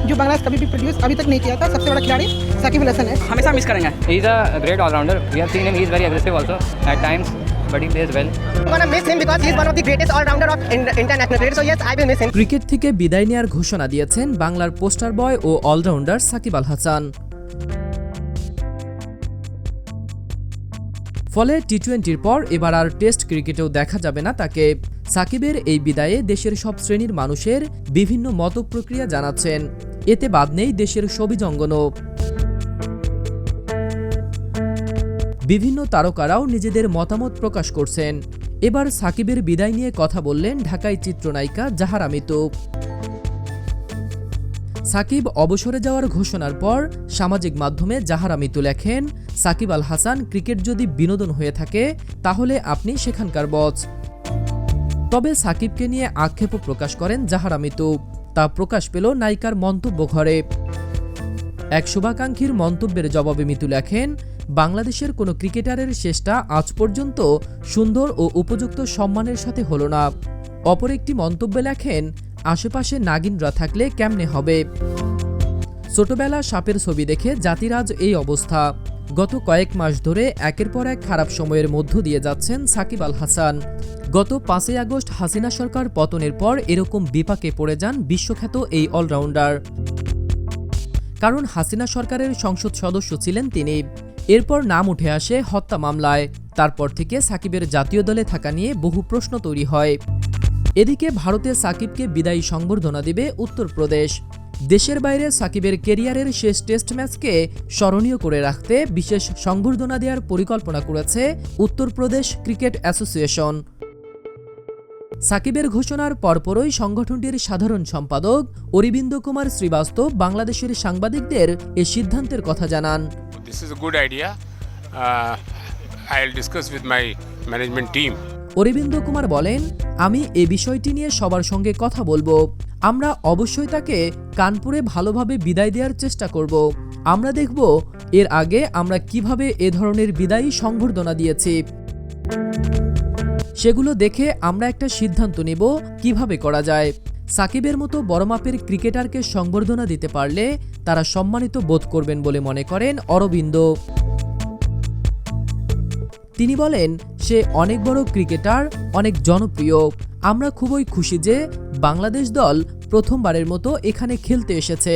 जो बांग्लादेश कभी भी प्रोड्यूस अभी तक नहीं किया था। सबसे बड़ा खिलाड़ी साकिब अल हसन है। हमेशा मिस करेंगे। He is a great allrounder. We have seen him, he is very aggressive also at times, but he plays well. I'm gonna miss him because he's one of the greatest all-rounder of international cricket. So yes, I will miss him. Cricket থেকে বিদায় নেওয়ার ঘোষণা দিয়েছেন বাংলার poster বয় ও allrounder Shakib Al Hasan. ফলে টি-20-র পর এবার আর test ক্রিকেটেও দেখা যাবে না তাকে। সাকিবের এই বিদায়ে দেশের সব শ্রেণীর মানুষের বিভিন্ন মতপ্রক্রিয়া জানাচ্ছেন। এতে বাদ নেই দেশের সবিজঙ্গনও। বিভিন্ন তারকারাও নিজেদের মতামত প্রকাশ করছেন। এবার সাকিবের বিদায় নিয়ে কথা বললেন ঢাকাই চিত্রনায়িকা জাহারা মিতু। সাকিব অবসরে যাওয়ার ঘোষণার পর সামাজিক মাধ্যমে জাহারা মিতু লেখেন, সাকিব আল হাসান ক্রিকেট যদি বিনোদন হয়ে থাকে তাহলে আপনি সেখানকার বস। তবে সাকিবকে নিয়ে আক্ষেপও প্রকাশ করেন জাহারা মিতু। তা প্রকাশ পেল নায়িকার মন্তব্য ঘরে। এক শুভাকাঙ্ক্ষীর মন্তব্যের জবাবে মিতু লেখেন, বাংলাদেশের কোনো ক্রিকেটারের শেষটা আজ পর্যন্ত সুন্দর ও উপযুক্ত সম্মানের সাথে হলো না। অপর একটি মন্তব্যে লেখেন, আশেপাশে নাগিনরা থাকলে কেমনে হবে। ছোটবেলা সাপের ছবি দেখে জাতির আজ এই অবস্থা। গত কয়েক মাস ধরে একের পর এক খারাপ সময়ের মধ্য দিয়ে যাচ্ছেন সাকিব আল হাসান। গত 5 আগস্ট হাসিনা সরকার পতনের পর এরকম বিপাকে পড়ে যান বিশ্বখ্যাত এই অলরাউন্ডার। কারণ হাসিনা সরকারের সংসদ সদস্য ছিলেন তিনি। এরপর নাম উঠে আসে হত্যা মামলায়। তারপর থেকে সাকিবের জাতীয় দলে থাকা নিয়ে বহু প্রশ্ন তৈরি হয়। এদিকে ভারতে সাকিবকে বিদায়ী সংবর্ধনা দেবে উত্তরপ্রদেশ। দেশের বাইরে সাকিবের কেরিয়ারের শেষ টেস্ট ম্যাচকে স্মরণীয় করে রাখতে বিশেষ সংবর্ধনা দেওয়ার পরিকল্পনা করেছে উত্তরপ্রদেশ ক্রিকেট অ্যাসোসিয়েশন। সাকিবের ঘোষণার পরপরই সংগঠনটির সাধারণ সম্পাদক অরবিন্দ কুমার শ্রীবাস্তব বাংলাদেশের সাংবাদিকদের এ সিদ্ধান্তের কথা জানান। This is a good idea. I'll discuss with my management team. Aurobindo Kumar বলেন, আমি এ বিষয়টি নিয়ে সবার সঙ্গে কথা বলবো। আমরা অবশ্যই তাকে কানপুরে ভালোভাবে বিদায় দেওয়ার চেষ্টা করব। আমরা দেখব এর আগে আমরা কিভাবে এ ধরনের বিদায়ী সংবর্ধনা দিয়েছি। সেগুলো দেখে আমরা একটা সিদ্ধান্ত নেব কিভাবে করা যায়। সাকিবের মতো বড় মাপের ক্রিকেটারকে সংবর্ধনা দিতে পারলে তারা সম্মানিত বোধ করবেন বলে মনে করেন অরবিন্দ। তিনি বলেন, সে অনেক বড় ক্রিকেটার, অনেক জনপ্রিয়। আমরা খুবই খুশি যে বাংলাদেশ দল প্রথমবারের মতো এখানে খেলতে এসেছে।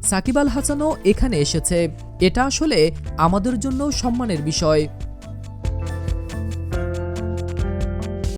সাকিব আল হাসানও এখানে এসেছে। এটা আসলে আমাদের জন্য সম্মানের বিষয়।